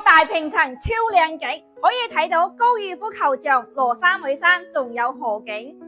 大平層超靚景，可以睇到高爾夫球場、羅山尾山，仲有河景。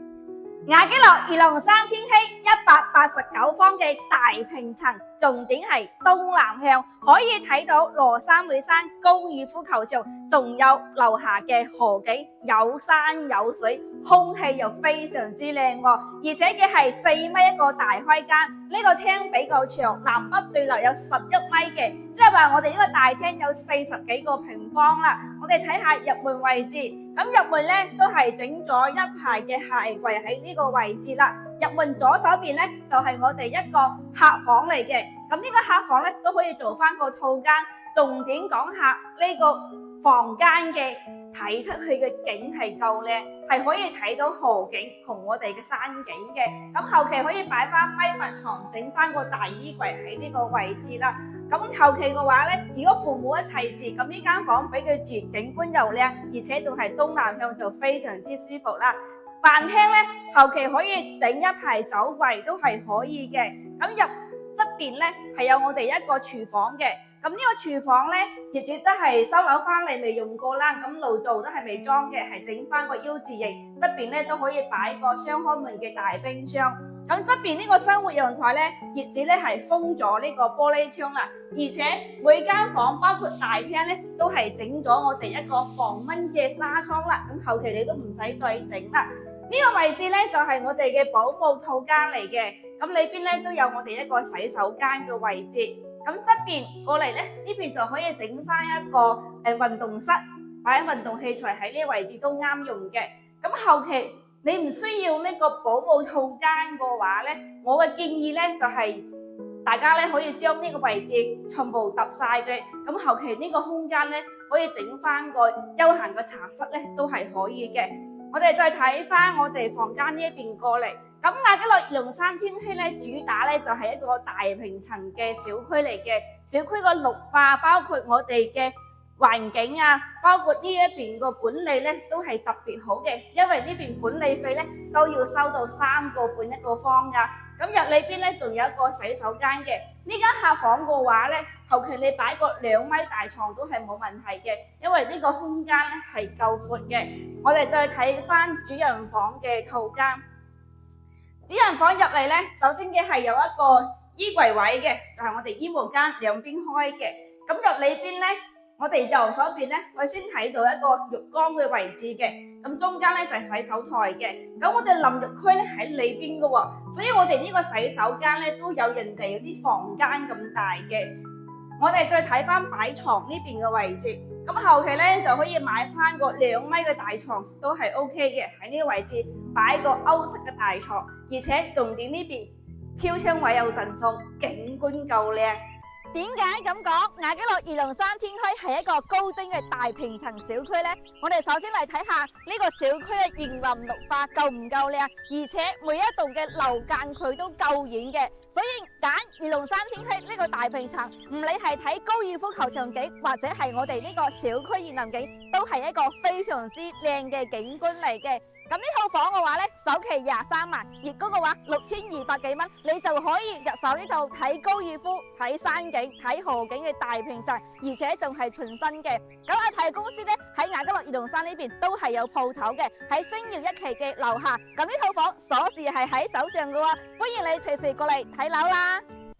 雅基樂二龍山天禧189方嘅大平層，重點係東南向，可以睇到羅山尾山高爾夫球場，仲有樓下嘅河景，有山有水，空氣又非常之靚喎。而且嘅係4米一個大開間，呢個廳比較長，南北對流有11米嘅，即係話我哋呢個大廳有40幾個平方啦。我哋睇下入門位置，咁入門咧都係整咗一排嘅鞋櫃喺呢個位置啦。入門左手邊咧就係我哋一個客房嚟嘅，咁呢個客房咧都可以做翻個套間。重點講下呢個房間嘅睇出去嘅景係夠靚，係可以睇到河景同我哋嘅山景嘅。咁後期可以擺翻咪襪床，整翻個大衣櫃喺呢個位置啦。咁後期嘅話咧，如果父母一齊住，咁呢間房俾佢住，景觀又靚，而且仲係東南向，就非常之舒服啦。飯廳咧，後期可以整一排酒櫃都係可以嘅。咁入側邊咧係有我哋一個廚房嘅。咁呢個廚房咧，業主都係收樓翻嚟未用過啦，咁爐灶都係未裝嘅，係整翻個 U 字型，側邊咧都可以擺個雙開門嘅大冰箱。咁側邊呢個生活陽台咧，業主咧係封咗呢個玻璃窗啦，而且每間房包括大廳咧都係整咗我哋一個防蚊嘅紗窗啦，咁後期你都唔使再整啦。呢個位置咧就係我哋嘅保姆套間嚟嘅，咁裏邊咧都有我哋一個洗手間嘅位置。咁側邊過嚟咧，呢邊就可以整翻一個運動室，擺運動器材喺呢個位置都啱用嘅。咁後期你唔需要呢個保姆套間嘅話咧，我嘅建議咧就係大家咧可以將呢個位置全部揼晒佢。咁後期呢個空間咧可以整翻個休閒嘅茶室咧都係可以嘅。我哋再睇翻我哋房間呢一邊過嚟。咁雅基樂二龍山天禧咧，主打咧就係一個大平層嘅小區嚟嘅。小區個綠化，包括我哋嘅環境啊，包括呢一邊個管理咧，都係特別好嘅。因為呢邊管理費咧都要收到3個半一個方噶。咁入裏邊咧仲有一個洗手間嘅。呢間客房嘅話咧，後期你擺個2米大床都係冇問題嘅，因為呢個空間咧係夠闊嘅。我哋再睇翻主人房嘅套間。主人房入嚟咧，首先嘅係有一個衣櫃位嘅，就係我哋衣帽間兩邊開嘅。咁入裏邊咧，我哋右手邊咧，我先睇到一個浴缸嘅位置嘅。咁中間咧就係洗手台嘅。咁我哋淋浴區咧喺裏邊嘅喎，所以我哋呢個洗手間咧都有人哋嗰啲房間咁大嘅。我哋再睇翻擺床呢邊嘅位置。咁後期咧就可以買翻個2米嘅大床，都係 OK 嘅。喺呢個位置擺個歐式嘅大床，而且重點呢邊飄窗位有贈送，景觀夠靚。點解咁講？雅基樂二龍山天禧係一個高端嘅大平層小區呢？我哋首先嚟睇下呢個小區嘅園林綠化夠唔夠靚，而且每一棟嘅樓間佢都夠遠嘅，所以揀二龍山天禧呢個大平層，唔理係睇高爾夫球場景或者係我哋呢個小區園林景，都係一個非常之靚嘅景觀嚟嘅。咁呢套房嘅話咧，首期23萬，月供嘅話6200幾蚊，你就可以入手呢套睇高爾夫、睇山景、睇河景嘅大平層，而且仲係全新嘅。咁阿泰公司咧喺雅基樂二龍山呢邊都係有鋪頭嘅，喺星耀一期嘅樓下。咁呢套房鎖匙係喺手上嘅喎，歡迎你隨時過嚟睇樓啦。